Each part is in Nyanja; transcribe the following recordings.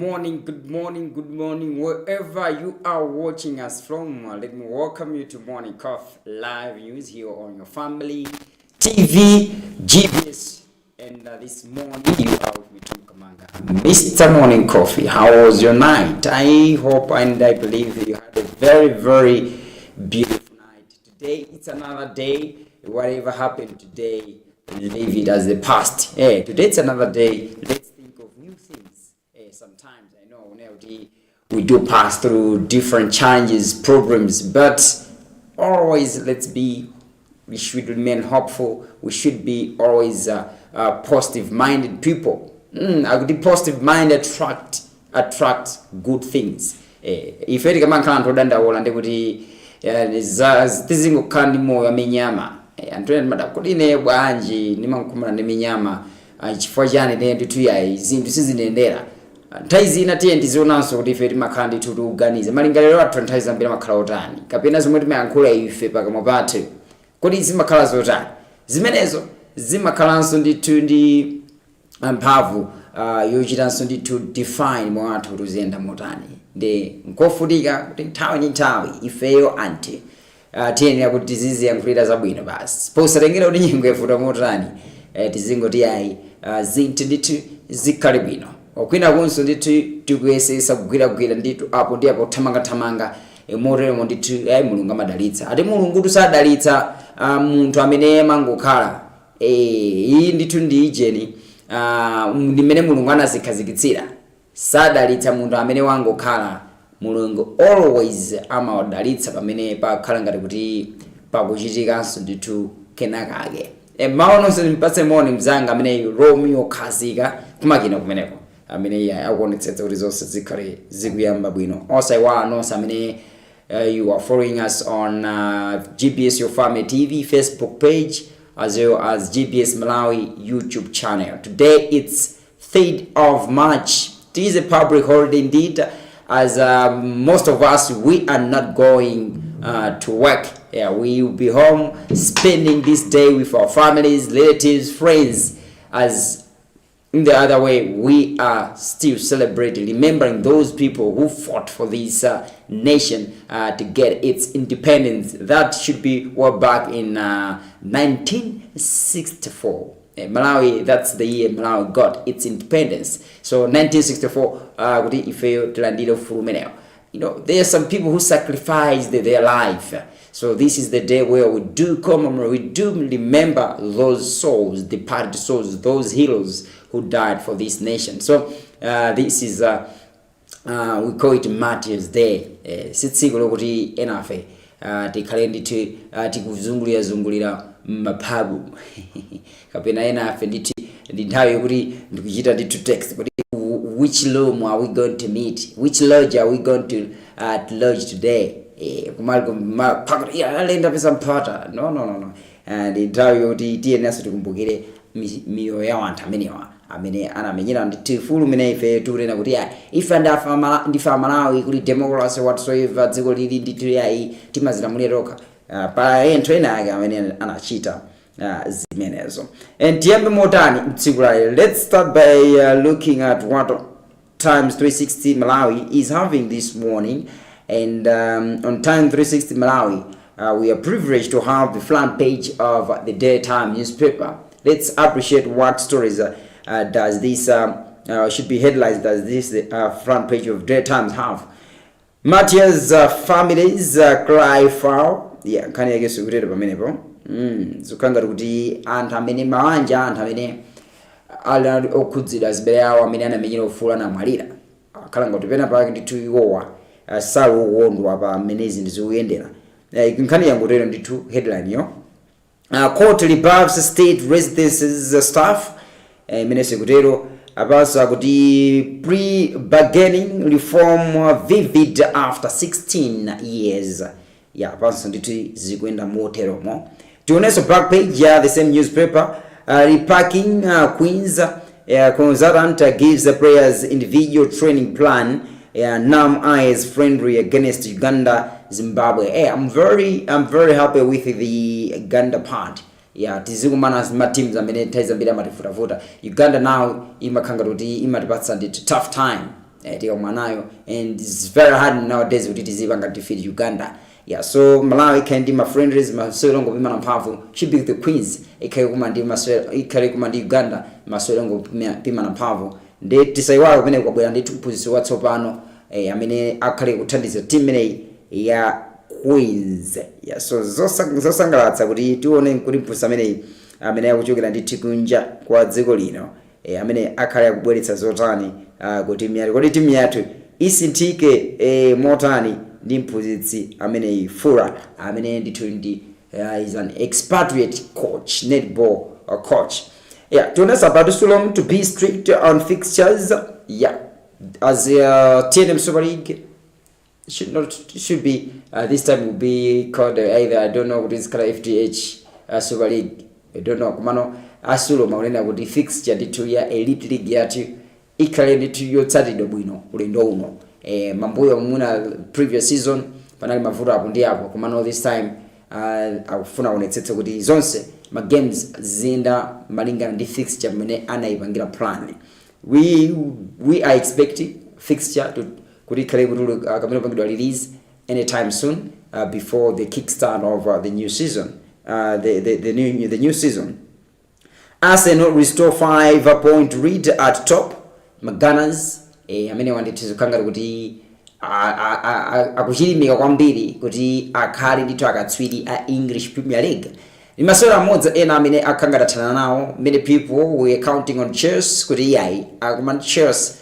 good morning, wherever you are watching us from. Let me welcome you to Morning Coffee Live News here on your family TV, GPS. And this morning you are with me, Tom Kamanga. Mr. Morning Coffee, how was your night? I hope and I believe that you had a very, very beautiful night. Today it's another day. Whatever happened today, leave it as the past. Today it's another day. Let's think of new things. Sometimes I know we do pass through different challenges, problems, but always we should remain hopeful. We should be always positive-minded people. Positive mind attract good things. If you kama kana todanda wala ndekuti tizingokhala ndi moyo amenyama anthu madakudine bwanji nimankumana ndi minyama chifukwa chani ne nditu yayi zinthu sizinendera nthawi zina tiye ndizionanso kuti ife timakhala ndithu tiuganize malingaliro athu nthawi zambiri amakhala otani kapena zomwe timayankhula ife pakamwa pathu kodi zimakhala zotani zimenezo zimakhalanso ndithu ndi mphamvu yochitanso ndithu define mwa anthu kuti uziyenda motani ndi nkofunika kuti nthawi ndi nthawi ifeyo anti tiyenera kuti tiziziyankhulira zabwino basi posatengera kuti nyengo yafuta motani tizingoti ayi zinthu ndithu zikhale bwino okwina kunso ndithu tikuyesesa kugwiragwira ndithu apo ndi apo thamanga moteremo ndithu mulungu amadalitsa ati mulungu tusadalitsa munthu amene mangokhala iyi ndithu ndi ijeni ndimene mulungu anazikhazikitsira sadalitsa munthu amene wangokhala mulungu always amawadalitsa pamene pakhala ngati kuti pakuchitikanso ndithu kenakake maononso mpatse moni mzanga amene Romeo khazika kumakina kumeneko amene akuonetsetsa kuti zonse zikhale zikuyamba bwino osaiwa nonse amene you are following us on GPS Your Family TV Facebook page as well as GPS Malawi YouTube channel. Today it's 3rd of March. It is a public holiday indeed, as most of us we are not going to work. We will be home spending this day with our families, relatives, friends. As in the other way, we are still celebrating, remembering those people who fought for this nation to get its independence. That should be back in 1964. Malawi, that's the year Malawi got its independence. So 1964, there are some people who sacrificed their life. So this is the day where we do commemorate, we do remember those souls, departed souls, those heroes who died for this nation. So this is we call it Martyrs Day. Sitsiku lokuti enafe tikhale ndithu tikuzungulira maphabu kapena enafe ndithu ndi nthawi yokuti ndikuchita ndithu text kuti which room are we going to meet, which lodge are we going to lodge today. Alenda pesa mpata no and nthawi yoti tiyeneso tikumbukire miyoyo ya anthu amene anamenyera ndithu fulu mene ife tikunena kuti ife ndifa Malawi kuti democracy whatsoever dziko lili ndithu yayi timazilamulira tokha pa enthu ena ake amene anachita zimenezo. And tiyambe motani tsiku lali. Let's start by looking at what Times 360 Malawi is having this morning. And on Time 360 Malawi, we are privileged to have the front page of the daytime newspaper. Let's appreciate what stories does this should be headlines does this front page of daytime have. Martyrs families cry foul. Can I guess you read a minute, bro? So kanga kuti anthu amene mawanja anthu amene ala okudzira zibere awo amene anamenyera ufula na mwalira akhala ngati pena pake ndithu iwowa salu wondwa pa menezi ndizuyendera nkhani yangotero ndithu headline yo court rebuffs state residences staff menese kutero apanso kuti pre-bargaining reform vivid after 16 years apanso ndithu zikuenda moteromo. Tioneso back page the same newspaper repacking Queens consultant gives the players individual training plan. NAM is friendly against Uganda, Zimbabwe. I'm very happy with the Uganda part. Tizikumana ma teams amene taiza mbira matifuta. Uganda now imakanga kuti imatipatsa ndithu tough time. tika mwanayo, and it's very hard nowadays kuti tizipanga defeat Uganda. Yeah, so Malawi kandi ma friendlies maswelongo pima na mphamvu should be the Queens ikhale kumandi maswelo ikhale kumandi Uganda maswelongo pima na mphamvu ndi tisaiwala kumene kwabwera ndi tuphunzitsi watsopano amene akhale kuthandiza team imeneyi ya Queens. Yeah, so zosangalatsa kuti tione kuti mphunzitsi ameneyi amene akuchokera ndi tikunja kwa dziko lino amene akhale akubweretsa zotani kuti timu yathu isinthike motani ndi mphunzitsi amene Fura amene ndithu ndi is an expatriate coach, netball coach. Yeah, to us about Sulom to be strict on fixtures. Yeah, as TNM Super League should be this time will be called either, I don't know what is called, FDH Super League. I don't know kumano asulo maulenda kuti fixture ndithu ya elite league yathu ikhale ndithu yotsatidwa bwino ulendo uno. Mambuyo muna previous season panali mavuto apo ndi apo kumano this time akufuna kuonetsetsa kuti zonse ma games zinda malingana ndi fixture mene anaipangira plan. We are expecting fixture to kuti ikhale kuti kamene pangidwa release anytime soon before the kickstart of the new season. The new season. Arsenal restore 5-point lead at top. Gunners amene wanditizukanga kuti akuchilimika kwambiri kuti akhali ndithu akatswiri a English Premier League. Ni maswera amodzi ena amene akhangatatana nawo. Many people were counting on Chelsea kuti yayi akumana Chelsea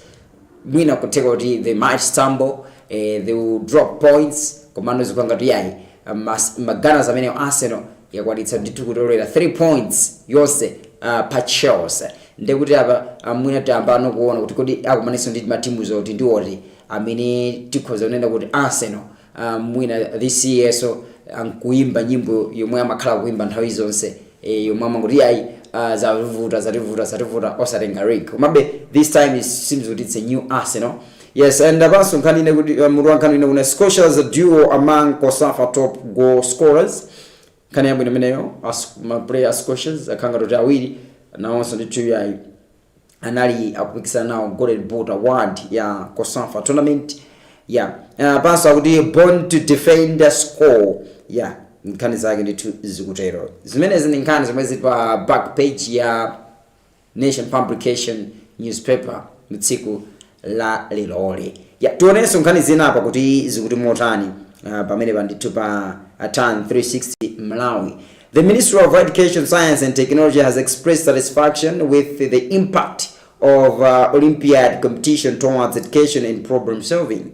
mwina kuteka kuti they might stumble, they will drop points komano zikanga kuti yayi Gunners amene Arsenal yakwaditsa ndithu kutolera 3 points yonse pa Chelsea. Ndekuti apa mwina tamba nokuona kuti kodi akumanisa ndi matimu zoti ndiwoti amene tikhoza kunena kuti Arsenal mwina this year so ankuimba nyimbo yomwe amakhala kuimba nthawi zonse yomwe amangoti yayi zativuta osatenga rig. Komabe this time it seems that it's a new Arsenal. Yes, and abaso nkanine kuti muruwankano kuna Scotia's duo among COSAFA top goal scorers. Kani yambo inemeneyo player Scotia's akanga kuti awiri nawonso ndithu yayi anali akupikisana nawo Golden Boot Award ya COSAFA tournament. Yeah, paso kuti born to defend the score. Yeah, nkani zake ndithu zikutero. Zimenezi ndi nkani zomwe zili pa back page ya Nation Publication newspaper mtsiku la lilole. Yeah, tuonenso nkani zina apa kuti zikuti motani pamene bandithu pa Atan 360 Malawi. The Ministry of Education, Science and Technology has expressed satisfaction with the impact of Olympiad competition towards education and problem solving.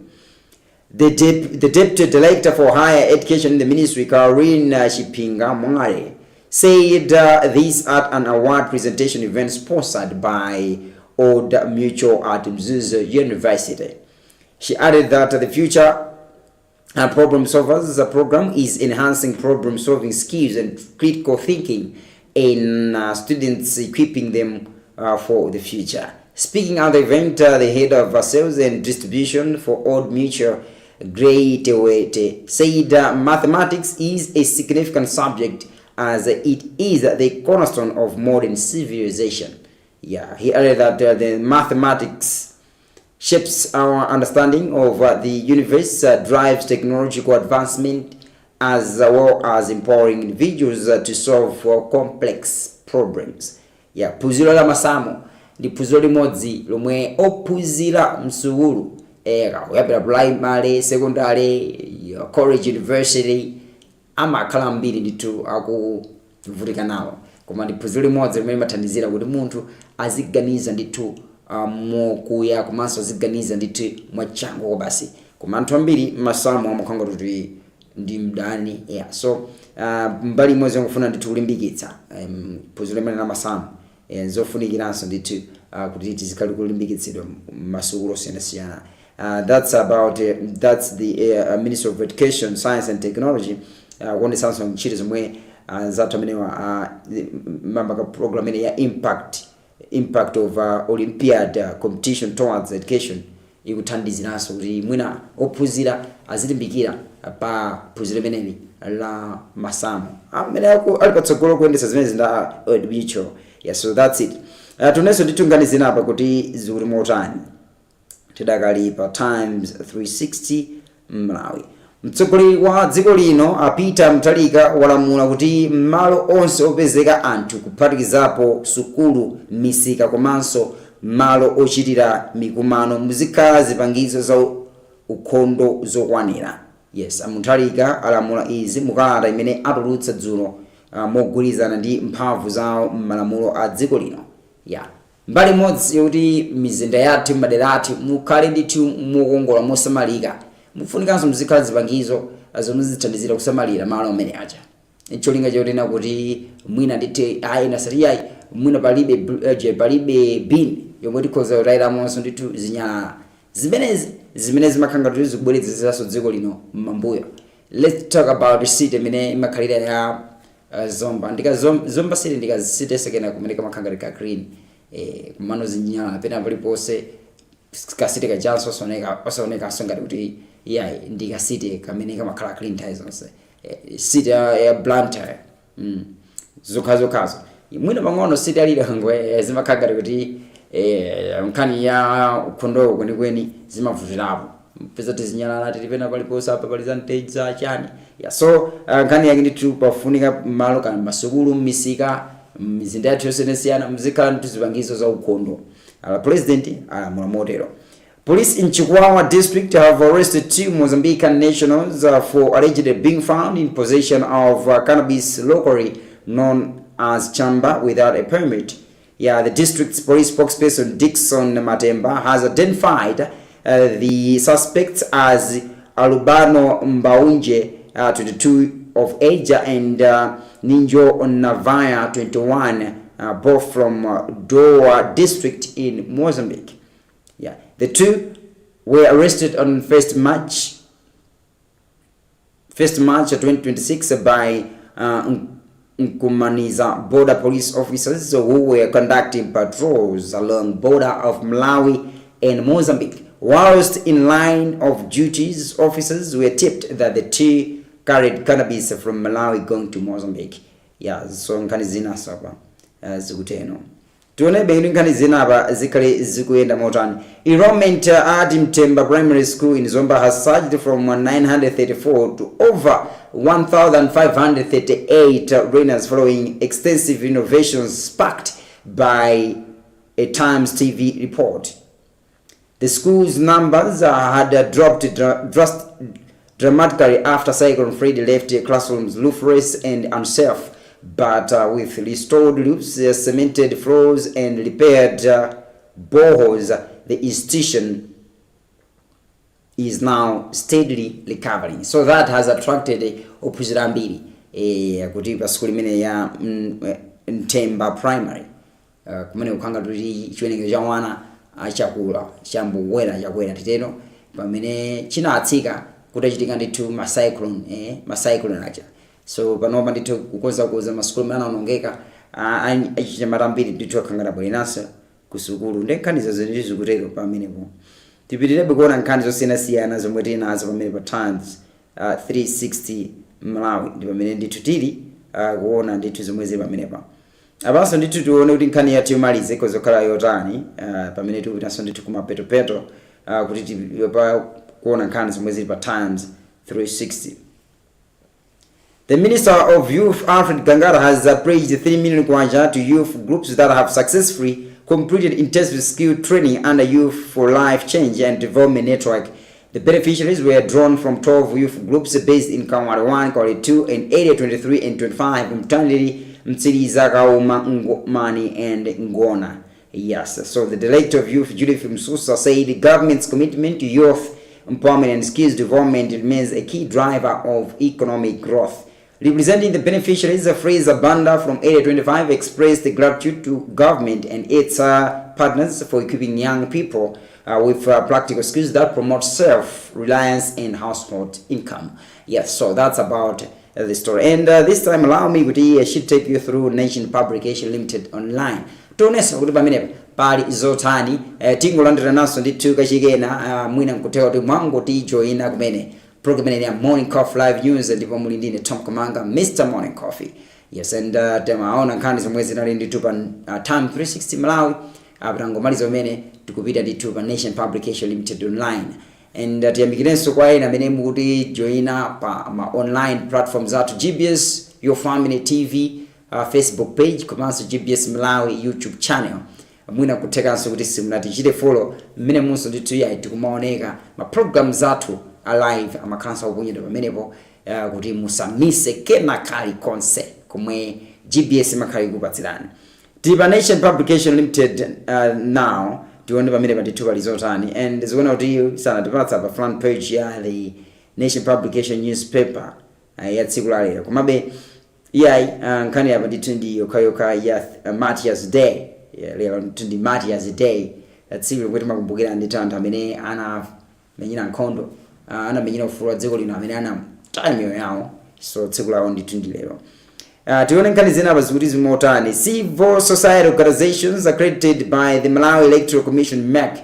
The Deputy Director for Higher Education in the Ministry, Karina Shipinga Mwale, said this at an award presentation event sponsored by Old Mutual at Mzuzu University. She added that the future Problem Solvers program is enhancing problem solving skills and critical thinking in students, equipping them for the future. Speaking at the event, the head of sales and distribution for Old Mutual, Gray Tewete, said mathematics is a significant subject as it is the cornerstone of modern civilization. Yeah, he added that the mathematics shapes our understanding of the universe, drives technological advancement, as well as empowering individuals to solve complex problems. Yeah, phunziro la masamu ndi phunziro limodzi lomwe ophunzira msukulu kuyambira primary, secondary, college, university amakhala mbiri ndithu akuvutika nawo. Koma ndi phunziro limodzi limene limathandizira kuti munthu aziganiza ndithu mokuya komanso aziganiza ndithu mwachangu basi. Koma anthu ambiri masamu amakhanga kuti ndi mdani. Yeah, so mbali imodzi ngofuna ndithu kulimbikitsa phunziro limene la masamu nzofunikiranso ndithu kuti tizikhala kulimbikitsidwa masukulu osiyanasiyana. That's about that's the Ministry of Education, Science and Technology. Kuonetsanso ntchito zomwe zathu amenewa mamba ka program ya impact of Olympiad competition towards education ikuthandiziranso kuti mwina ophunzira azilimbikira pa phunziro limeneli la masamu amene ali patsogolo kuyendetsa zimene zinda Mutual. Yeah, so that's it. Tunenso ndithu ngani zinapa kuti zikuti motani. tidakali pa Times 360 Malawi. Mtsogoleri wa dziko lino Peter Mutharika walamula kuti malo onse opezeka anthu kuphatikizapo sukulu, misika komanso malo ochitira mikumano muzikhala zipangizo za ukhondo zokwanira. Yes, Mutharika alamula izi mukalata imene atulutsa dzulo mogwirizana ndi mphamvu zawo m'malamulo a dziko lino. Mbali modzi yoti mizinda yathu madera athu mukhale ndithu mukongola mosamalika, mufunikanso muzikhala zipangizo zomwe zithandizira kusamalira malo amene aja. Cholinga choti kuti mwina ndithe nasariyayi mwina palibe bin yomwe tikhoza kutayilamonso ndithu zinyalala zimene zimakhanga kuti zikubwerezeranso dziko lino m'mambuyo. Let's talk about the city imene imakhalira ya Zomba. Zomba city ndikazisite sekena kumene kamakhanga ka green kumano zinyalala pena palipose kasite kajanso osaoneka ngati kuti ndikasite kamene kamakhala clean ties zonse. City ya Blantyre zokhazo mwina pang'ono city alilongwe zimakhanga kuti nkhani ya ukhondo kwenikweni zimavutirapo peza tizinyalala tilipena paliponse apa palizanteji za chani. So nkhani yake ndithu pafunika malo kana masukulu, misika, mizinda yathu yosiyanasiyana muzikhala ndithu zipangizo za ukhondo. President alamula motero. Police in Chikwawa district have arrested 2 Mozambican nationals for allegedly being found in possession of cannabis locally known as chamba without a permit. The district's police spokesperson Dixon Matemba has identified the suspects as Alubano Mbaunje, 22 of age, and Ninjo Navaya, 21, both from Dowa district in Mozambique. The two were arrested on 1st March 2026 by Nkumaniza border police officers who were conducting patrols along border of Malawi and Mozambique. Whilst in line of duties, officers were tipped that the two carried cannabis from Malawi going to Mozambique. So nkani zina sapa zikuteno. Tuone bengine nkani zina hapa zikale zikuenda motani. Enrollment at Mtemba Primary School in Zomba has surged from 934 to over 1,538 learners following extensive innovations sparked by a Times TV report. The school's numbers had dropped dramatically after Cyclone Freddy left classrooms roofless and unsafe, but with restored roofs, cemented floors, and repaired boreholes, the institution is now steadily recovering. So that has attracted opposition mbili kutipa school imene ya Mtemba Primary kumene ukanga kuti chiwenenge cha wana achakula chambuwera chakwera titeno pamene chinatsika kutachitika ndithu macyclone acha. So panopa ndithu kukoza masukulu mana onongeka achichemata mbiri ndithu akhangana bwerenanso kusukulu ndekhanizo zinji zikutero pamenepo. Tipitirebe kuona nkhani zosiyanasiyana zomwe tinazo pamene pa Times 360 Malawi ndi pamene ndithu tili kuona ndithu zomwe zili pamenepa. Apanso ndithu tione kuti nkhani yathu yomalize kozokhala yotani pamene tikupitanso ndithu kumapetopeto kuti tipa kuona nkhani zomwe zili pa Times 360. The Minister of Youth Alfred Gangara has praised 3 million kwacha to youth groups that have successfully completed intensive skill training under Youth for Life Change and Development Network. The beneficiaries were drawn from 12 youth groups based in Kamwari 1, Kamwari 2, and area 23 and 25 in Mtandiri, Mtsiriza, Kauma, Ngomani, and Ngona. So the Director of Youth, Judith Msusa, said the government's commitment to youth empowerment and skills development remains a key driver of economic growth. Representing the beneficiaries, Fraser Banda from Area 25 expressed gratitude to government and its partners for equipping young people with practical skills that promote self-reliance and household income. So that's about the story. And this time allow me to take you through Nation Publication Limited online. Tonesa kuti pamenepa pali zotani tingolandira naso ndithu kachikena mwina nkutewa kuti mwango tijoina kumene program ya Morning Coffee Live News ndipo muli ndine Tom Komanga Mr. Morning Coffee. And temaona nkhani zomwe zinali ndithu pa Time 360 Malawi apatangomaliza umene tikupita ndithu pa Nation Publication Limited online. And tiyambikirenso kwa ena amene mukuti joina pa ma online platforms athu GBS Your Family TV Facebook page komanso GBS Malawi YouTube channel. Mwina kuthekanso kuti simunatichite follow mmene munso ndithu tikumaoneka ma programs athu alive amakhalanso akuponyedwa pamenepo kuti musamise kena kali konse komwe GBS makhali kupatsirani. Tipa Nation Publication Limited now tione pamene ndithu palizotani, and zikuona kuti sanatipatsa pa front page ya the Nation Publication newspaper ya tsiku la lero. Komabe nkhani apa ndithu ndi yokhayoka ya Martyrs Day. Lero ndi Martyrs Day. Tsiku kuti makumbukira ndithu anthu amene anamenyera nkhondo, anamenyera ufulu wa dziko lino, amene anataya miyoyo yawo. So tsiku lawo ndithu ndi lero. Tione nkhani zina apa zikuti zimotani. Civil society organizations accredited by the Malawi Electoral Commission (MEC)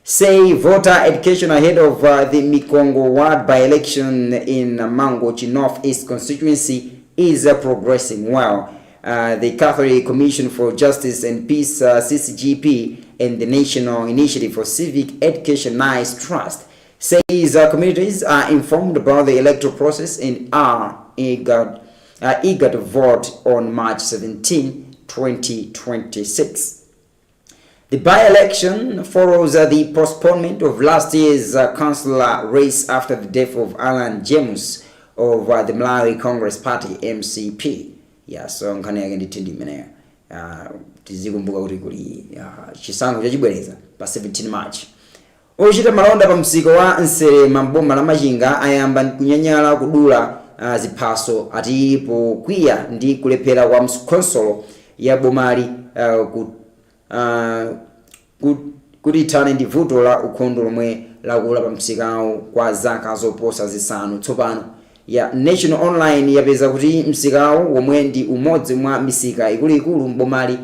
say voter education ahead of the Mikongo ward by-election in Mangochi North East constituency is progressing well. The Catholic Commission for Justice and Peace (CCGP) and the National Initiative for Civic Education (NICE) Trust says communities are informed about the electoral process and are eager to vote on March 17, 2026. The by-election follows the postponement of last year's councillor race after the death of Alan James of the Malawi Congress Party (MCP). So nkhani yake ndithu ndi imeneyo. Tizikumbuka kuti kuli chisankho chachibwereza pa 17 March. Ochita malonda pa msika wa Nserema m'boma la Machinga ayamba kunyanyala kudula ziphaso atipo kwiya ndi kulephera kwa mkonsolo ya bomali kuti ithane ndi vuto la ukhondo lomwe lakula pa msikawo kwa zaka zoposa zisanu tsopano. National Online yapeza kuti msikawo womwe ndi umodzi mwa misika ikuluikulu m'bomali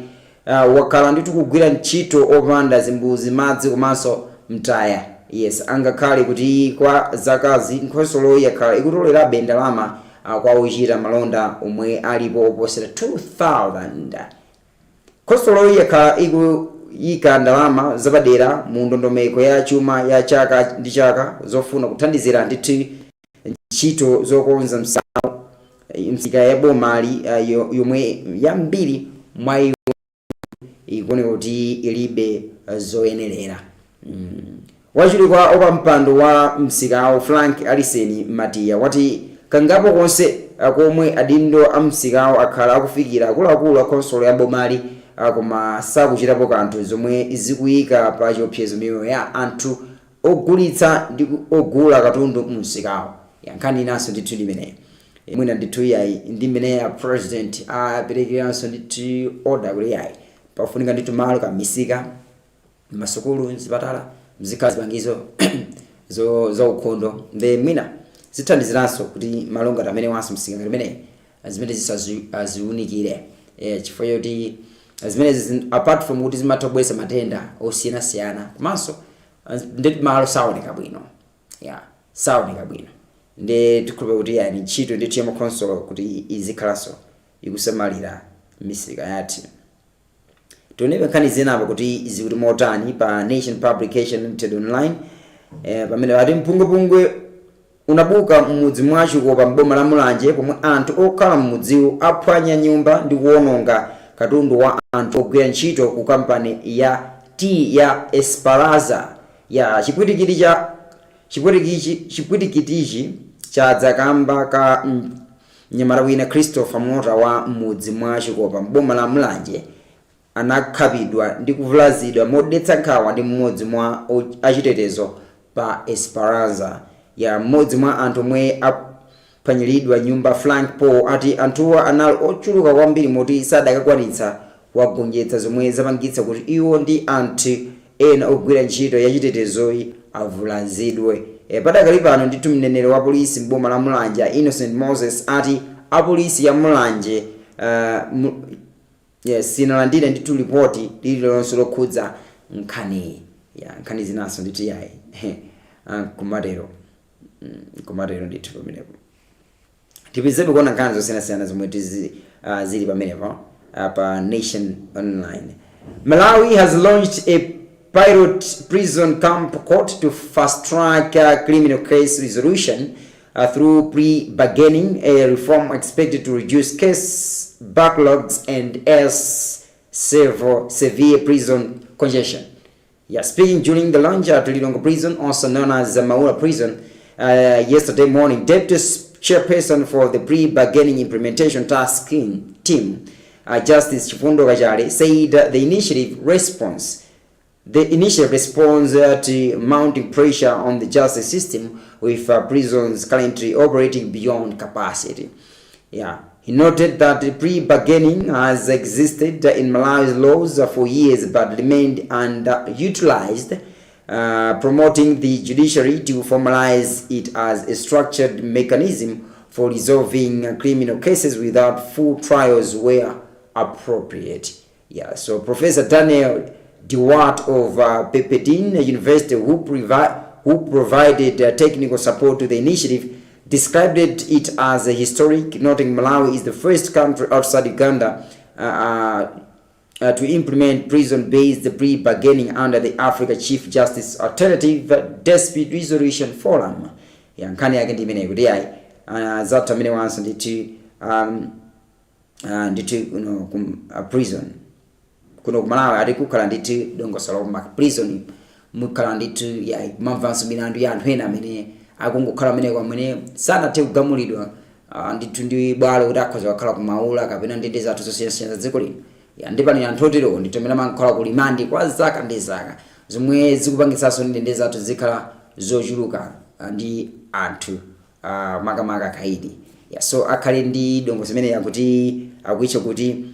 wakhala ndithu kugwira ntchito opanda zimbuzi, madzi komanso mtaya. Angakhale kuti kwa zakazi nkhonsolo yakhala ikutolerabe ndalama kwa ochita malonda omwe alipo oposera 2000. Nkhonsolo yakhala ikuyika ndalama zapadera mu ndondomeko ya chuma ya chaka ndi chaka zofuna kuthandizira ndithu ntchito zokonza msika ya bomali yomwe yambiri mwa iyo ikuoneka kuti ilibe zoyenerera. Wachilikwa opa mpando wa msikawo Frank Aliseni Matiya wati kangapo konse komwe adindo a msikawo akhala akufikira akuluakulu a khonsolo ya bomali koma sakuchitapo kanthu zomwe zikuyika pa chiopsezo miyoyo ya anthu ogulitsa ndi ogula katundu mu msikawo. Nkhani inanso ndithu ndi imeneyi. Mwina ndithu ndi imeneyi ya president aperekeranso ndithu order kuti pafunika ndithu malo ka misika, masukulu, zipatala, mzikazi zipangizo za ukhondo ndi mwina zithandiziranso kuti malonga amene wanso msika imeneyi zimene zisaziunikire. Chifukwa choti zimene apart from kuti zimatobwesa matenda osiyanasiyana komanso ndithu malo saoneka bwino. Saoneka bwino. Ndi tikulupe kuti ntchito ndithu ya makhonsolo kuti izikhalanso ikusamalira misika yathu. Tionepe nkhani zinapo kuti zikuti motani pa Nation Publication Limited online. Pamene ati mpungwepungwe unabuka m'mudzi mwa Chikopa m'boma la Mulanje pomwe anthu okhala m'mudziwo aphwanya nyumba ndi kuwononga katundu wa anthu ogwira ntchito ku kampani ya tea ya Esperanza. Chipwitikitichi chadzakamba ka mnyamata wina Christopher Mota wa m'mudzi mwa Chikopa m'boma la Mulanje anakhabidwa ndi kuvulazidwa modetsa nkhawa ndi mmodzi mwa achitetezo pa Esperanza. Mmodzi mwa anthu omwe aphwanyiridwa nyumba Frank Paul ati anthuwa anali ochuluka kwambiri moti sadakakwanitsa kuwagonjetsa zomwe zapangitsa kuti iwo ndi anthu ena ogwira ntchito yachitetezoyi avulazidwe. Padakali pano ndithu mneneri wa polisi m'boma la Mulanje Innocent Moses ati apolisi ya Mulanje sinalandire ndithu ripoti lililonse lokhudza nkhani zinanso ndithu kumatero ndithu pamenepo. Tipezebe kuona nkhani zosiyanasiyana zomwe zili pamenepo pa Nation Online. Malawi has launched a pilot prison camp court to fast-track criminal case resolution through pre-bargaining, a reform expected to reduce case backlogs and ease severe prison congestion. Speaking during the launch at Lilongwe Prison, also known as Maula Prison, yesterday morning, Deputy Chairperson for the pre-bargaining implementation task team, Justice Chifundo Gajale, said the initial response to mounting pressure on the justice system with prisons currently operating beyond capacity. He noted that the pre-bargaining has existed in Malawi's laws for years but remained underutilized, promoting the judiciary to formalize it as a structured mechanism for resolving criminal cases without full trials where appropriate. So Professor Daniel Dewart of Pepperdine University, who provided technical support to the initiative, described it as a historic, noting Malawi is the first country outside Uganda to implement prison-based pre-bargaining under the Africa Chief Justice Alternative Dispute Resolution Forum. Nkani yake ndi imene kuti yayi zata amene wanso ndithu prison kuno kumalawi ati kukhala ndithu dongosolo kuma prison mukhala ndithu yayi mamvanso milandu ya anthu ena amene akungokhala amene kwamene sanathe kugamulidwa ndithu ndi bwalo kuti akhoza kukhala kumaula kapena ndende zathu zosiyana dziko lino. Ndipani anthu otero nditomera mankhala ku limandi kwa zaka ndi zaka zomwe zikupangitsanso ndende zathu zikhala zochuluka ndi anthu makamaka kaidi. So akhale ndi dongo zimene yakuti akuicho kuti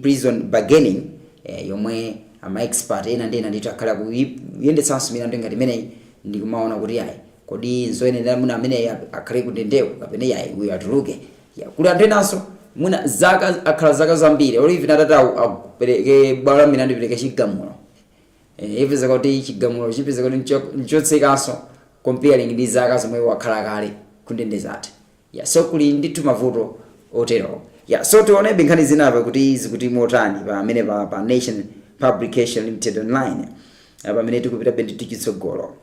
prison bargaining yomwe ama expert ena ndena ndithu akhala kuyendetsanso milandu ngati imeneyi ndikumaona kuti yayi kodi nzoyenera muna amene akhale kundendeko kapena yayi uyo atuluke. Kuli anthu enanso muna zaka akhala zaka zambiri oli even atata apereke bwalo milandu ipereke chigamulo ipeza kuti chigamulo chipeza kuti nchotsekanso comparing ndi zaka zomwe wakhala kale kundende zathu. So kuli ndithu mavuto otero. So tione nkhani zinapa kuti zikuti motani pamene pa Nation Publication Limited online pamene tikupita bendito chitsogolo.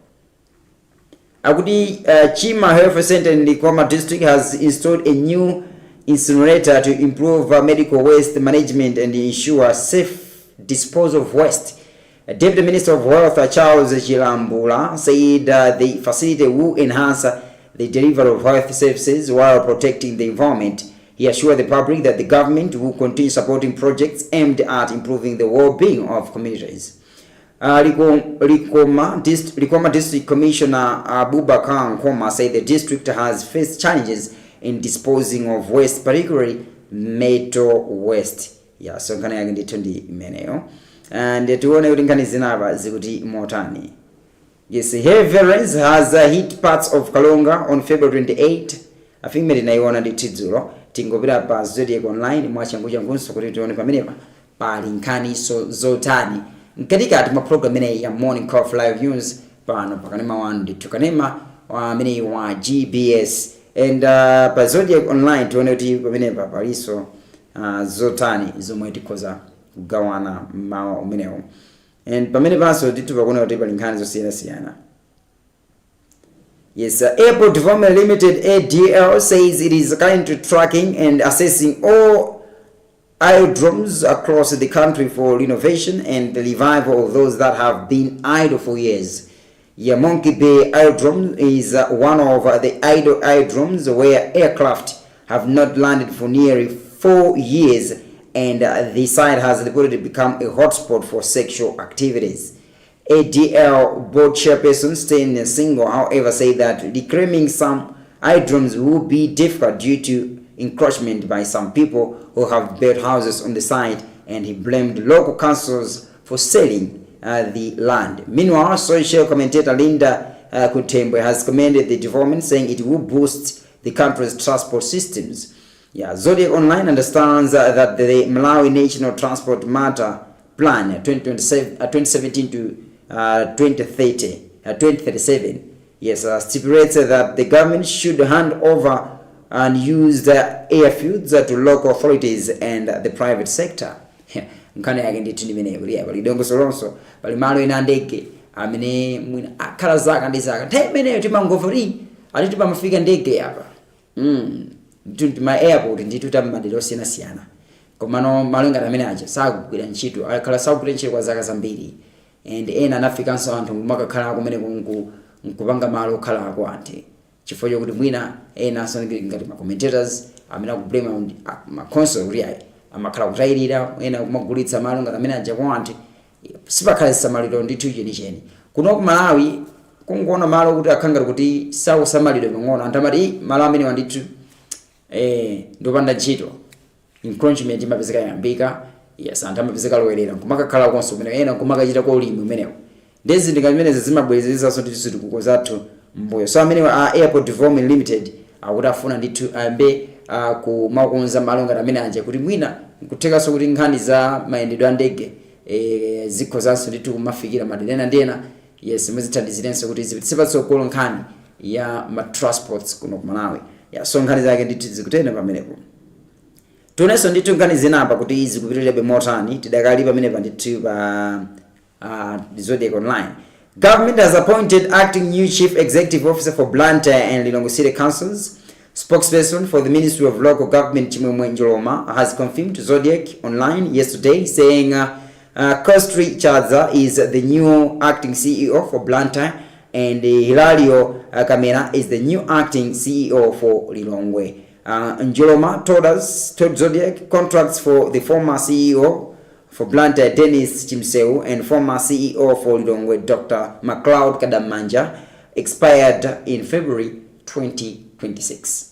Akuti Chima Health Center in Likoma district has installed a new incinerator to improve medical waste management and ensure safe disposal of waste. Deputy Minister of Health Charles Chilambula said the facility will enhance the delivery of health services while protecting the environment. He assured the public that the government will continue supporting projects aimed at improving the well-being of communities. Likoma District Commissioner Abubakar Nkoma said the district has faced challenges in disposing of waste, particularly metal waste. So nkani yake ndithu ndi imeneyo. And tuone kuti nkani zinapa zikuti motani. Heavy rains has hit parts of Kalonga on February 28. I think medinaiona ndithu dzulo. Tingopita pa Zodiac online mwachangunso kuti tione pamenepa pali nkhani zotani mkatikati ma program ene ya Morning Call Live News pano pakanema wanu ndithu kanema amene wa GBS and pa Zodiac online tione kuti pamenepa paliso zotani zomwe tikhoza kugawana mawa umenewo and pamene panso ndithu pakuona kuti pali nkhani zosiyana. Airport Development Limited ADL says it is currently tracking and assessing all aerodromes across the country for renovation and the revival of those that have been idle for years. Monkey Bay Aerodrome is one of the idle aerodromes where aircraft have not landed for nearly 4 years, and the site has reportedly become a hotspot for sexual activities. ADL board chairperson Stan Singo, however, said that reclaiming some aerodromes will be difficult due to encroachment by some people who have built houses on the site, and he blamed local councils for selling the land. Meanwhile, social commentator Linda Kutembwe has commended the development, saying it will boost the country's transport systems. Zodiac Online understands that the Malawi National Transport Matter Plan 2017 to 2037 stipulates that the government should hand over and used airfields to local authorities and the private sector. Nkhani yake ndithu ndimene kuliya pali dongosolo pali malo ena ndege amene mwina akhala zaka ndi zaka nthawi imeneyo timangomva kuti atiti pamafika ndege apa ma airport ndithu tammadera osiyanasiyana komano malo ngati amene aja sakugwira ntchito akhala sakugwira ntchito kwa zaka zambiri and ena anafikanso anthu makakhala kumene nkupanga malo okhalako anthu chifukwa chokuti mwina ena ngati ma commentators amene akublame ma console kuti ayi amakhala kutayirira ena kumagulitsa malo ngati amene aja kwa anthu sipakhala samaliro ndithu chenicheni kuno ku Malawi kungoona malo kuti akhangati kuti sausamaliro pang'ono anthu amati malo amene wandithu ndopanda ntchito encroachment imapezeka yambika yes anthu amapezeka lowerera kumakakhala konso kumene ena kumakachita kwa ulimi umenewo ndezi ndingamene zimabwerezeraso ndithu zitukuko zathu mbuyo so amene Airport Development Limited akuti afuna ndithu ayambe kumakonza malo ngati amene aja kuti mwina nkuthekaso kuti nkhani za mayendedwe a ndege zikhozanso ndithu kumafikira madera ndena yes muzithandizirenso kuti zipatsogolo nkhani ya ma transports kuno ku Malawi so nkhani zake ndithu zikutenda pamenepo tionenso ndithu nkhani zinapa kuti zikupitirirabe motani tidakali pamenepa ndithu pa Zodiac Online. Government has appointed acting new chief executive officer for Blantyre and Lilongwe City Councils. Spokesperson for the Ministry of Local Government Chimwemwe Njoloma has confirmed to Zodiac Online yesterday, saying Kostri Chaza is the new acting CEO for Blantyre and Hilario Kamera is the new acting CEO for Lilongwe. Njoloma told Zodiac contracts for the former CEO for Blantyre Dennis Chimseu and former CEO for Lilongwe Dr. MacLeod Kadamanja expired in February 2026.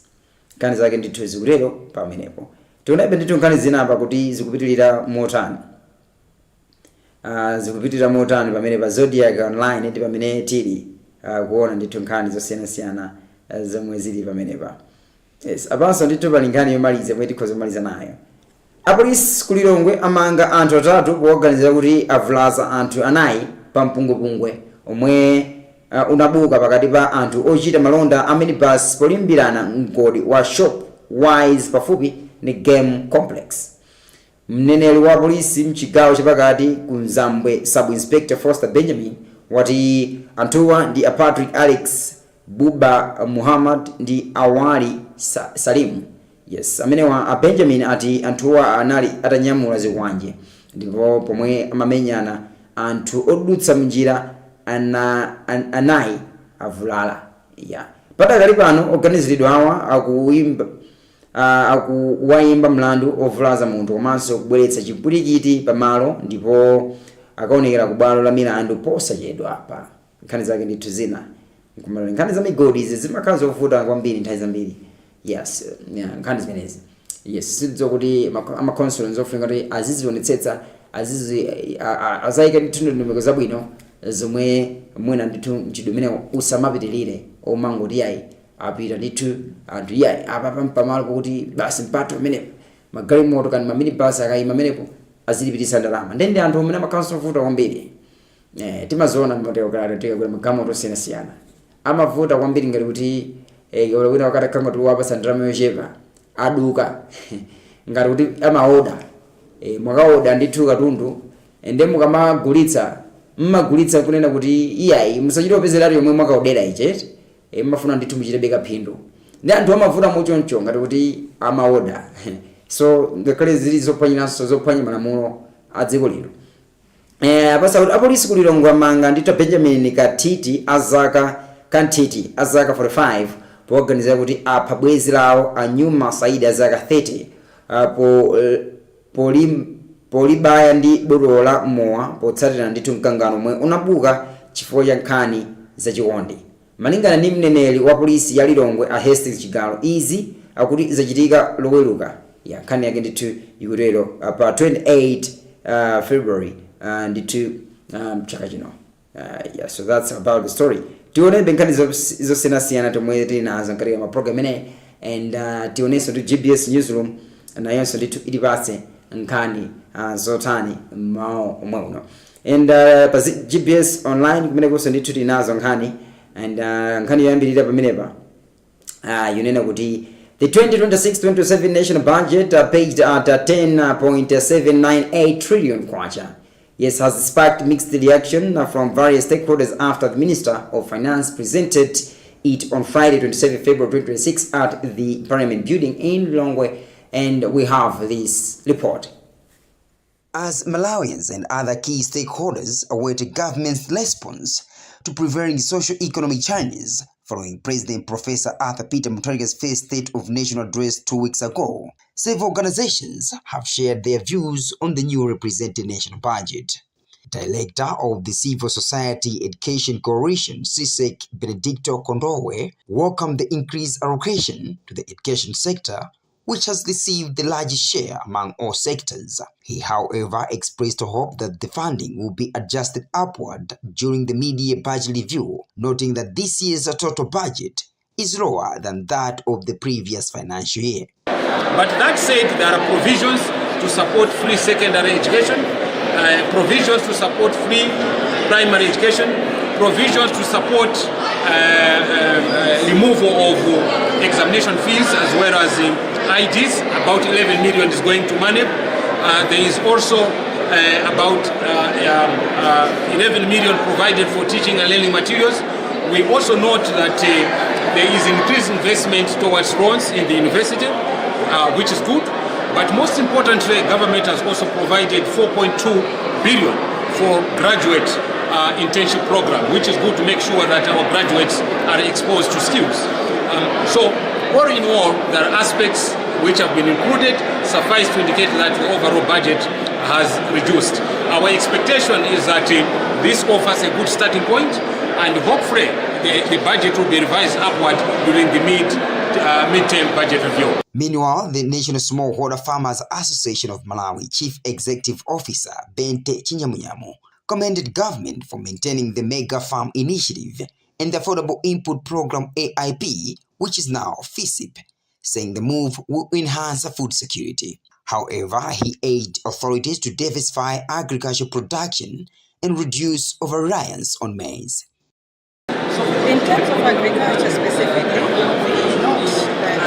Kani zake ndithu zikutero pamenepo tionabe ndithu nkhani zinapa kuti zikupitirira motani zikupitirira motani pamene pa Zodiac Online ndi pamene tili kuona ndithu nkhani zosiyanasiyana zomwe zili pamenepa yes apanso ndithu pali nkhani yomaliza pomwe tikhoza kumaliza nayo. Apolisi ku Lilongwe amanga anthu atatu kuorganiza kuti avulaza anthu anayi pa mpungwepungwe omwe unabuka pakati pa anthu ochita malonda a minibus polimbirana mgodi wa shop wise pafupi ni game complex. Mneneri wa polisi mchigawo chapakati ku Nzambwe Sub Inspector Foster Benjamin wati anthuwa ndi Patrick Alex Buba Muhammad ndi Awali Salim. Yes, amenewa a Benjamin ati anthuwa anali atanyamula zikwanje ndipo pomwe amamenyana anthu odutsa mnjira anayi avulala yeah. Patakali pano organiziridwa awa akuwayimba mlandu ovulaza munthu komanso kubweretsa chipwirikiti pamalo ndipo akaonekera ku bwalo la milandu posachedwa apa. Nkhani zake ndithu zina nkhani za migodi izi zimakhala zovuta kwambiri nthawi zambiri yes nkhani zimenezi yes sidzo kuti ama-console nzofunika kuti azizionetsetsa azayika ndithu ndondomeko zabwino zomwe mwina ndithu mchidwi umene usamapitirire omangoti yayi apita ndithu anthu yayi apa pamalo pokuti basi mpato pamenepo magalimoto kani maminibus akayima pamenepo azilipitisa ndalama ndende anthu omwe amakhala ovuta kwambiri timaziona mmatero tikagula magalimoto osiyanasiyana amavuta kwambiri ngati kuti wina wakatakhala ngati wapasa ndalama yochepa aduka ngati kuti amaoda mwakaoda ndithu katundu ende mukamagulitsa mmagulitsa kunena kuti iyayi musachita opezeratu yomwe mwakaodera ichete mmafuna ndithu muchitebeka phindu ndi anthu amavuta muchoncho ngati kuti amaoda so ngakhale zili zophwanyiranso zophwanya malamulo a dziko lino. Apasa kuti apolisi ku Lilongwe amanga ndithu Benjamin Kantiti azaka 45 poorganiza kuti apha bwenzi lawo a Nyuma Saidi azaka 30 polibaya ndi botolo la mowa potsatira ndithu mkangano omwe unabuka chifukwa cha nkhani zachikondi. Malingana ndi mneneri wa polisi ya Lilongwe a Hastings Chigalo izi akuti zachitika loweruka ya nkhani yake ndithu ikutero pa 28 February ndithu chaka chino. Yeah, so that's about the story. Tione nkhani zosiyanasiyana tomwe tinazo katika maprogram ene and tionenso ndi GBS Newsroom nayonso ndithu ilipatse nkhani zotani mao omwe uno and pa GBS Online kumene kuso ndithu tinazo nkhani and nkhani yoyambirira pamenepa yonena kuti The 2026-27 national budget pegged at 10.798 trillion kwacha. Yes, has sparked mixed reaction from various stakeholders after the Minister of Finance presented it on Friday, 27 February 2026 at the Parliament building in Lilongwe, and we have this report. As Malawians and other key stakeholders await government's response to prevailing socio-economic challenges following President Professor Arthur Peter Mutharika's first State of National address 2 weeks ago, several organizations have shared their views on the new represented national budget. Director of the Civil Society Education Coalition, CSEC, Benedicto Kondowe, welcomed the increased allocation to the education sector, which has received the largest share among all sectors. He, however, expressed hope that the funding will be adjusted upward during the mid-year budget review, noting that this year's total budget is lower than that of the previous financial year. But that said, there are provisions to support free secondary education, provisions to support free primary education, provisions to support removal of examination fees as well as IDs. About 11 million is going to money. There is also about 11 million provided for teaching and learning materials. We also note that there is increased investment towards loans in the university, which is good. But most importantly, government has also provided 4.2 billion for graduate internship program, which is good to make sure that our graduates are exposed to skills. So all in all, there are aspects which have been included, suffice to indicate that the overall budget has reduced. Our expectation is that this offers a good starting point, and hopefully the budget will be revised upward during the mid-term budget review. Meanwhile, the National Smallholder Farmers Association of Malawi Chief Executive Officer Bente Chinyamunyamu commended government for maintaining the Mega Farm Initiative and the Affordable Input Program AIP, which is now FISIP, saying the move will enhance food security. However, he urged authorities to diversify agricultural production and reduce over-reliance on maize. In terms of agriculture specifically, we note that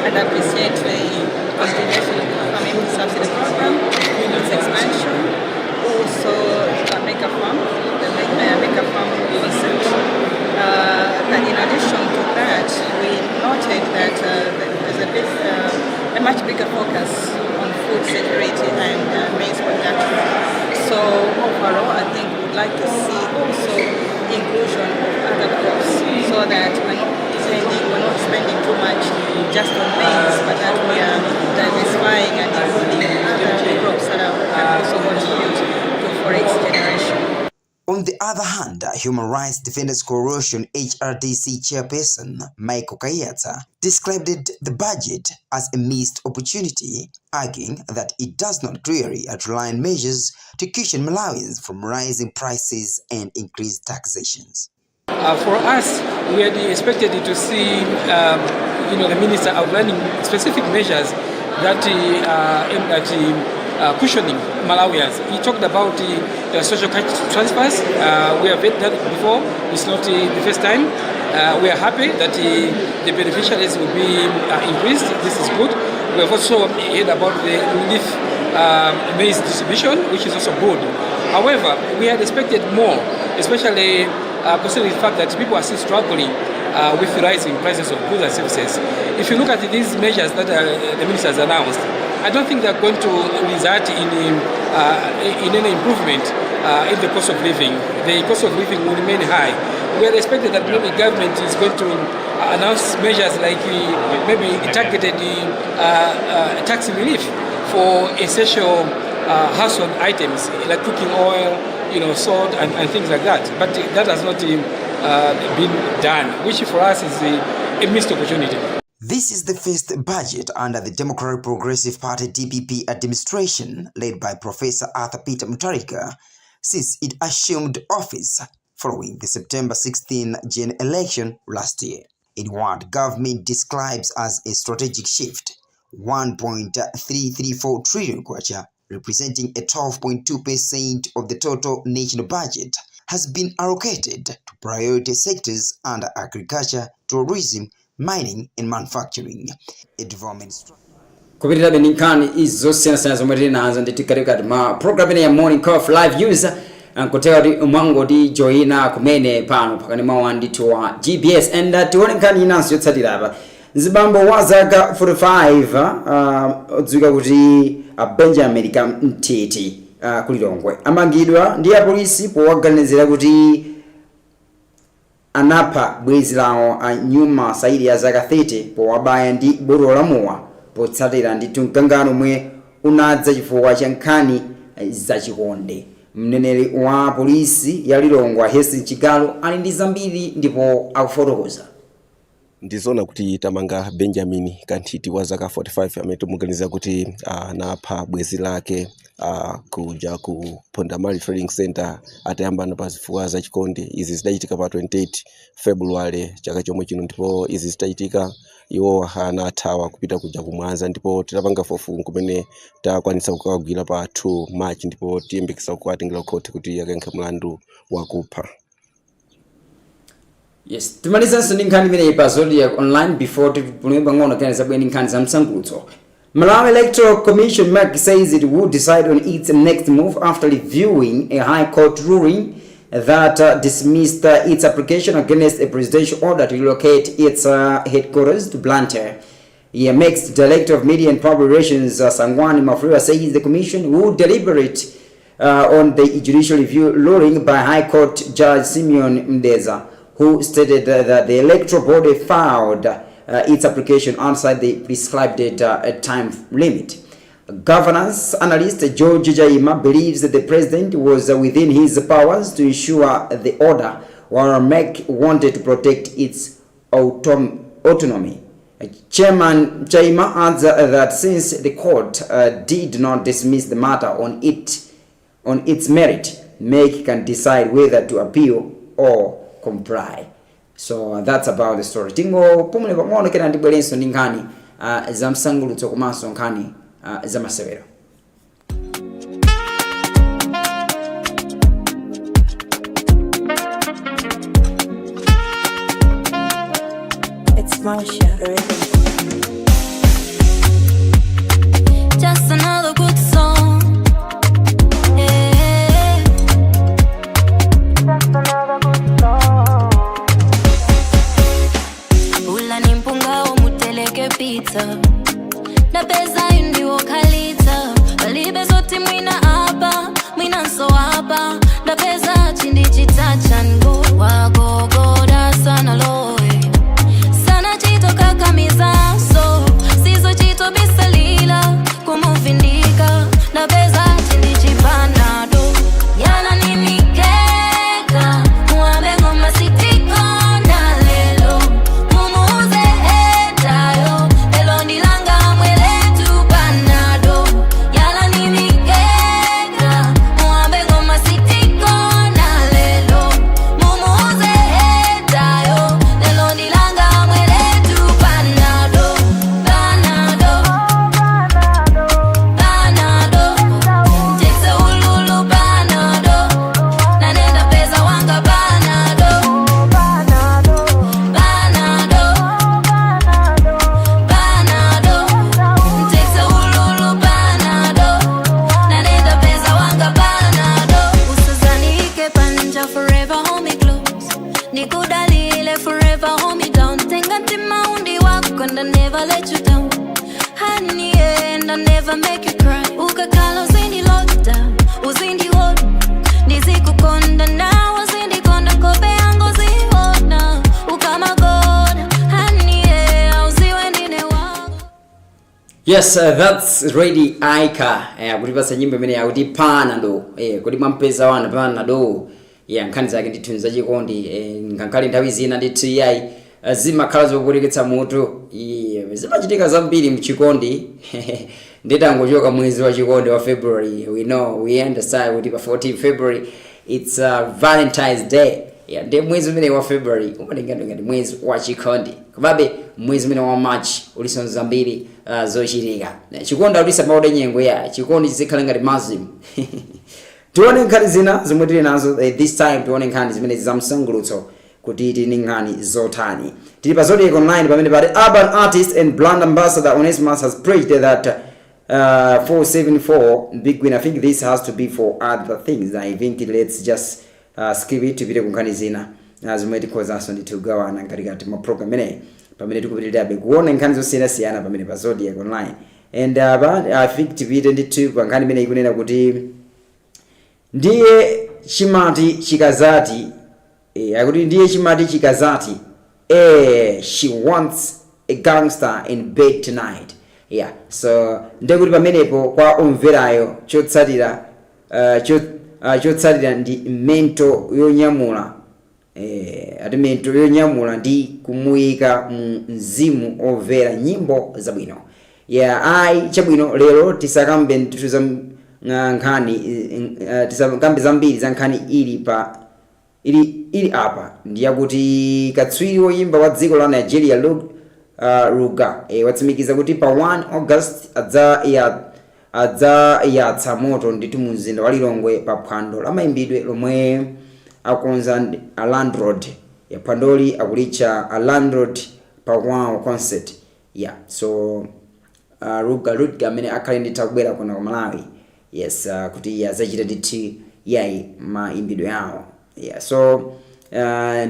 and appreciate the continuation of the farming subsidy program, its expansion, also Mega Farm, the Mega Farm concept. And in addition to that, we noted that there's a much bigger focus on food security and maize production. So overall, I think we'd like to see also inclusion of other crops, so that we're not spending too much just on maize, but that we are diversifying and including other crops that are also contribute to forex generation. On the other hand, Human Rights Defenders Coalition HRDC chairperson Michael Kayata described the budget as a missed opportunity, arguing that it does not clearly outline measures to cushion Malawians from rising prices and increased taxations. For us, we had expected to see the minister outlining specific measures that aimed at cushioning Malawians. He talked about the social transfers. We have heard that before. It's not the first time. We are happy that the beneficiaries will be increased. This is good. We have also heard about the relief maize distribution, which is also good. However, we had expected more, especially considering the fact that people are still struggling with the rising prices of goods and services. If you look at these measures that the minister has announced, I don't think they're going to result in any improvement in the cost of living. The cost of living will remain high. We are expecting that maybe government is going to announce measures like maybe targeted tax relief for essential household items like cooking oil, salt and things like that. But that has not been done, which for us is a missed opportunity. This is the first budget under the Democratic Progressive Party DPP administration led by Professor Arthur Peter Mutharika since it assumed office following the September 16 general election last year. In what government describes as a strategic shift, 1.334 trillion kwacha, representing a 12.2% of the total national budget, has been allocated to priority sectors under agriculture, tourism, mining and manufacturing, a development structure. Kupitira beninkani izo sena zomwe tili nazo ndithu katikati ma program ya Morning Call for Live User nkotera di mwango di joina kumene pano pakani mwa ndithu wa GBS and tione nkani inanso yotsatira apa nzibambo wa zaka 45 odziwika kuti Benjamin Mtiti kulilongwe amangidwa ndi apolisi powaganizira kuti anapha bwenzi lawo anyuma saidi ya zaka 30 powabaya ndi botolo la mowa potsatira ndithu mkangano omwe unadza chifukwa cha nkhani zachikonde. Mneneri wa polisi ya Lilongwe Hesi Chigalo ali ndi zambiri ndipo akufotokoza. Ndizona kuti tamanga Benjamin Kantiti wa zaka 45 amene tumuganiza kuti anapha bwenzi lake kuja ku Pondamali Trading Center atayambana pa zifukwa za chikonde. Izi zidachitika pa 28 February chaka chomwe chino, ndipo izi zitachitika iwo anathawa kupita kuja kumwanza, ndipo tidapanga fofu kumene takwanisa kukagwira pa 2 March, ndipo tiyembekeza kukwatengera khoti kuti akayankhe mlandu wakupha. Yes, timalizanso ndi nkhani imene pa Zodiac Online before tipulumba ngono kana zabweni nkhani za msangulutso. Malawi Electoral Commission MAC says it would decide on its next move after reviewing a High Court ruling that dismissed its application against a presidential order to relocate its headquarters to Blantyre. EMX Director of Media and Public Relations Sangwani Mafriwa says the commission would deliberate on the judicial review ruling by High Court Judge Simeon Mdeza, who stated that the electoral body filed its application outside the prescribed time limit. Governance analyst George Jaima believes that the president was within his powers to ensure the order, while MEC wanted to protect its autonomy. Chairman Jaima adds that since the court did not dismiss the matter on its merit, MEC can decide whether to appeal or comply. So that's about the story. Tingo pumule pamono kena ndibwelenso ndi nkhani za msangulutso komanso nkhani za masewero. It's Marsha. Just another good song. Yeah. Just another good song. Ula nimpunga umuteleke pizza. Na pesa indiwo kalita. Walibe zoti mwina hapa, mwina nso hapa. Na pesa chindi chitacha ngo. Wagogoda sana loe. Sana chito kakamiza so. Sizo chito bisalila. Kumuvindika. Na pesa chindi chipanado. Yana ni mikeka. Muambe ngoma sitiko na lelo. Mumuze etayo. Lelo nilanga mwele tu panado. Yana ni mikeka. Muambe ngoma sitiko na lelo. Mumuze etayo. Lelo nilanga mwele tu panado. Panado. Panado. Jekse ululu panado. Nanenda pesa wanga panado. Panado. Panado. Jekse ululu panado. Nanenda pesa wanga panado. Usizanike panja forever hold me close. Nikudalile forever hold me down. Tenga tima undi wako and I never let you down. Honey, and I never make you cry. Ukakala uzindi lockdown, uzindi hold. Nizikukonda na uzindi konda kope yango ziona. Ukamagoda, honey, uziwe ndine wako. Yes, that's Ready Aika. Kulipasa nyimbo imene yakuti Panado. Kuti mwampeza wana Panado. Nkhani zake nditunza chikondi. Ngankali nthawi zina ndithu yayi zimakhala zokureketsa mutu. Zimachitika zambiri mchikondi. Nditangochoka mwezi wa chikondi wa February. We understand kuti pa 14 February it's Valentine's Day. Ndi mwezi umene wa February umalingana ngati mwezi wa chikondi. Komabe mwezi umene wa March uliso zambiri zochitika. Chikondi ulisa maude nyengo ya chikondi chizikhala ngati mazimu. Tuone nkhani zina zimwe tili nazo this time. Tuone nkhani zimene za msangulutso kuti tili nkhani zotani. Tili pa Zodiac Online pamene pali urban artist and brand ambassador Onesimus has preached that 474 Big Win. I think this has to be for other things. I think let's just skip it to video kunkhani zina zomwe tikhozanso ndithugawana ngatikati ma program imeneyi pamene tikupitirabe kuona nkhani zosiyanasiyana pamene pa Zodiac Online. And I think tipite ndithu pa nkhani imeneyi kunena kuti ndiye chimati chikazati akuti ndiye chimati chikazati she wants a gangster in bed tonight. Yeah, so ndekuti pamenepo kwa omverayo chotsatira chotsatira ndi mento yonyamula ati mento yonyamula ndi kumuyika mzimu overa nyimbo zabwino. Yeah, chabwino lero tisakambe ndithu za nkhani tisakambe zambiri za nkhani ili apa ndiyakuti katswiri woyimba wa dziko la Nigeria Ruga watsimikiza kuti pa 1 August adzayatsa moto ndithu mu mzinda wa Lilongwe pa phwando la mayimbidwe lomwe akonza a landlord ya phwandoli akulitcha a landlord Pawao concert. Yeah, so Ruga amene akhale nditha kubwera kuna ku Malawi. Yes, kuti azachita ndithu yayi mayimbidwe yawo. Yeah, so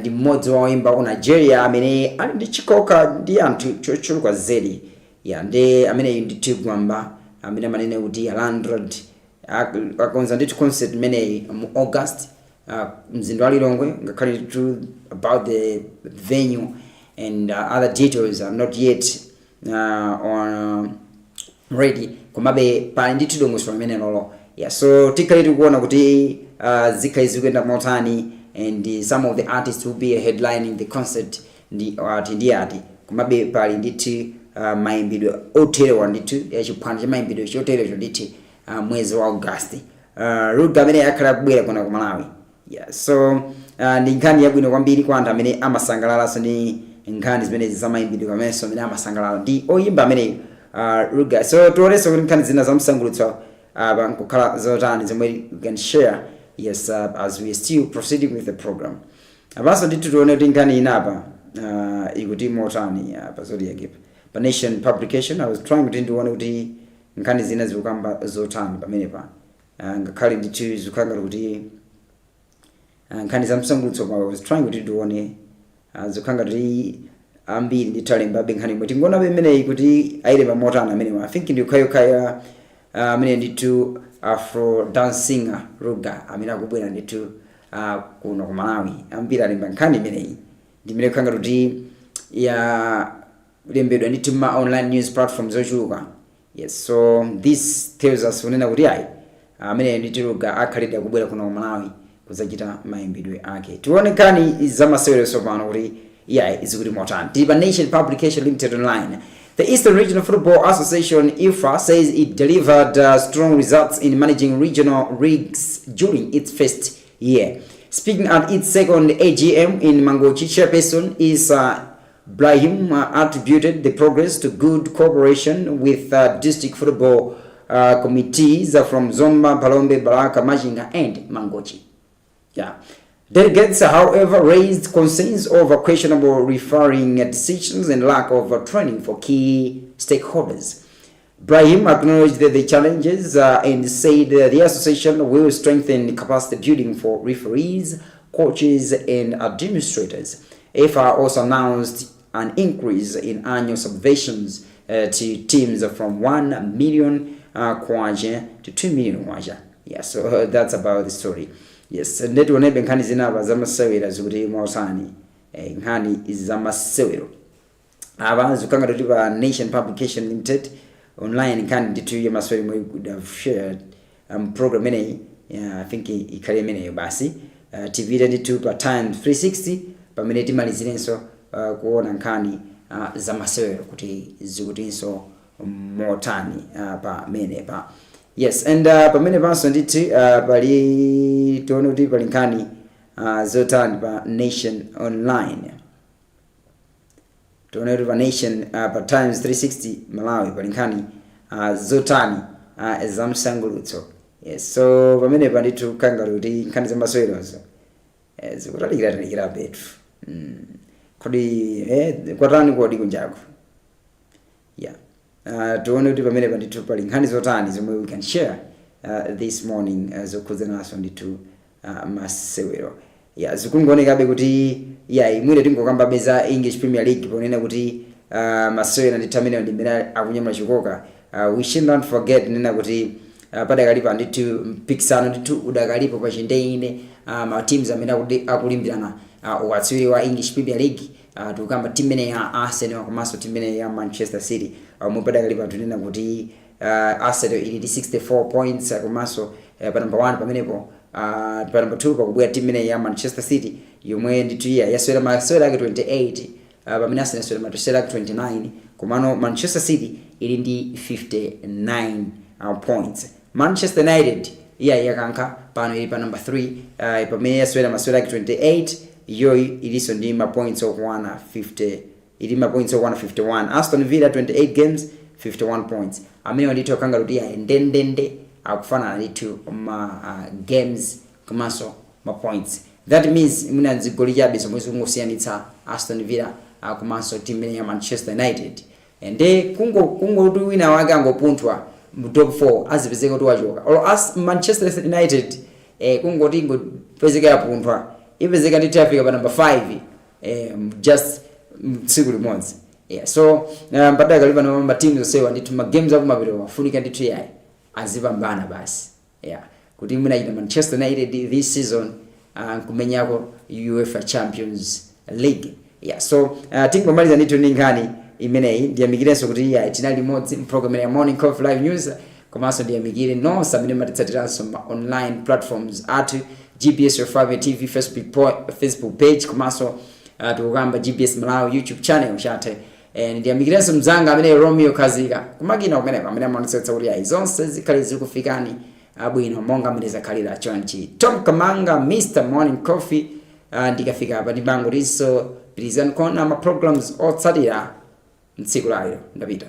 ndi mmodzi wa oyimba ku Nigeria amene ali ndi chikoka ndi anthu chochuluka zedi. Yeah, ndi amene ndithu gwamba amene amanene kuti a landlord akonza ndithu concert imeneyi mu August mzinda wa Lilongwe. Ngakhale ndithu about the venue and other details are not yet on ready, komabe pali ndithu dongosolo limene lolo. Yeah, so tikhale tikuona kuti zikhale zikuyenda motani and some of the artists will be headlining the concert ndi ati komabe pali ndithu mayimbidwe oterewa ndithu yachiphwando cha mayimbidwe choterewa ndithu mwezi wa August. Ruga amene akhala kubwera kuna ku Malawi. Yeah, so ndi nkhani yabwino kwambiri kwa anthu amene amasangalalaso ndi nkhani zimene za mayimbidwe kamenso amene amasangalala ndi oyimba amene Ruga. So toleso kuti nkhani zina zamsangulutso nkukhala zotani zomwe you can share. Yes, as we are still proceeding with the program. Abaso ndithu tione kuti nkhani inapa ikuti motani pa Zodiac pa Nation publication. I was trying to ndione kuti nkhani zina zikukamba zotani pamene pa ngakhale ndithu zikukanga kuti nkhani zamsangulutso. I was trying to ndione zikukanga kuti ambiri ndithu alembabe nkhani imwe tingona pamene kuti ayilemba motani amene I think ndikhayo amene ndithu Afro dance singer Ruga amene akubwera ndithu kuno ku Malawi. Ambiri alemba nkhani imeneyi ndimene khanga kuti ya lembedwa ndithu ma online news platforms zochuluka. Yes, so this tells us unena kuti amene ndithu Ruga akhalida kubwera kuno ku Malawi kuzachita mayimbidwe ake. Tione nkhani zamasewero sopano kuti izikuti motani. Tili pa Nation Publication Limited Online. The Eastern Regional Football Association (IFA) says it delivered strong results in managing regional leagues during its first year. Speaking at its second AGM in Mangochi, Chairperson Brahim attributed the progress to good cooperation with district football committees from Zomba, Palombe, Baraka, Majinga, and Mangochi. Yeah. Delegates, however, raised concerns over questionable refereeing decisions and lack of training for key stakeholders. Brahim acknowledged the challenges and said the association will strengthen capacity building for referees, coaches, and administrators. IFA also announced an increase in annual subventions to teams from 1 million kwacha to 2 million kwacha. Yeah, so that's about the story. Yes, ndetione nkhani zinapa zamasewera zikuti mwausani nkhani zamasewero aba zikanga kuti pa Nation Publication Limited Online nkhani ndithu ya masewero mwe could have shared program ineyi. I think ikhale imeneyo basi TV ndithu pa Times 360 pamene timalizirenso kuona nkhani zamasewero kuti zikutinso motani pa mene pa. Yes, and pamene panso ndithu pali tione kuti pali nkhani zotani pa Nation Online. Tione kuti pa Nation pa Times 360 Malawi pali nkhani zotani zamsangulutso. Yes, so pamene pa ndithu kanga kuti nkhani zamasewero zikutalikira betu kodi kwatani kodi kunjako. Yeah. Tuone kuti pamene panditu pali nkhani zotani zomwe we can share this morning zokhuza naso nditu masewero. Yeah, zikungonekabe kuti imwene tingokamba beza English Premier League ponena kuti masewero nditamene ndimene akunyamula chikoka. We should not forget nena kuti padakalipa nditu mpikisano nditu udakalipo pa chindeine ma teams amene akulimbirana ukatswiri wa English Premier League. Tukamba team imene ya Arsenal komanso team imene ya Manchester City. Mupadakalipa tunena kuti Arsenal ili 64 points komanso pa number 1 pamenepo pa number 2 pakubwera team imene ya Manchester City yomwe nditu yaswera masewera ake 28 pamene Arsenal yaswera masewera ake 29 komano Manchester City ili ndi 59 points. Manchester United yakanka pano ili pa number 3 pamene yaswera masewera ake 28 iyo iliso ndi ma points okwana 50 ili ma points okwana 51. Aston Villa 28 games 51 points. Amene ndithu kanga kuti ndendende akufanana ndithu ma games komanso ma points. That means muna zigoli jabe zomwe zingosiyanitsa Aston Villa komanso team ya Manchester United. Ende kungo kuti wina wake angopunthwa mu top 4 azipezeka kuti wachoka. Or Manchester United kungo tingo pezeka yapunthwa ipezeka ndithu afika pa number 5 just tsiku limodzi. So mpaka kalipa na mamba teams osewa ndithu ma games akumapiro wafunika ndithu azipambana basi. Kuti mwina ina Manchester United this season kumenyako UEFA Champions League. So tingomaliza ndithu ningani imeneyi ndiyamikirenso kuti tinali limodzi program ya Morning Coffee Live News komanso ndiyamikire nonse amene matitsatiranso ma online platforms atu GPS Your TV Facebook page komanso tukamba GPS Malawi YouTube channel chate. Ndiyamikirenso mzanga amene Romeo Kazika kumakina kumeneko amene amanitsetsa kuti zonse zikhale zikufikani abwino monga mleza kalira chonchi. Tom Kamanga Mr Morning Coffee ndikafika hapa ndibango liso Prison Corner ma programs otsatira ntsiku layo ndapita.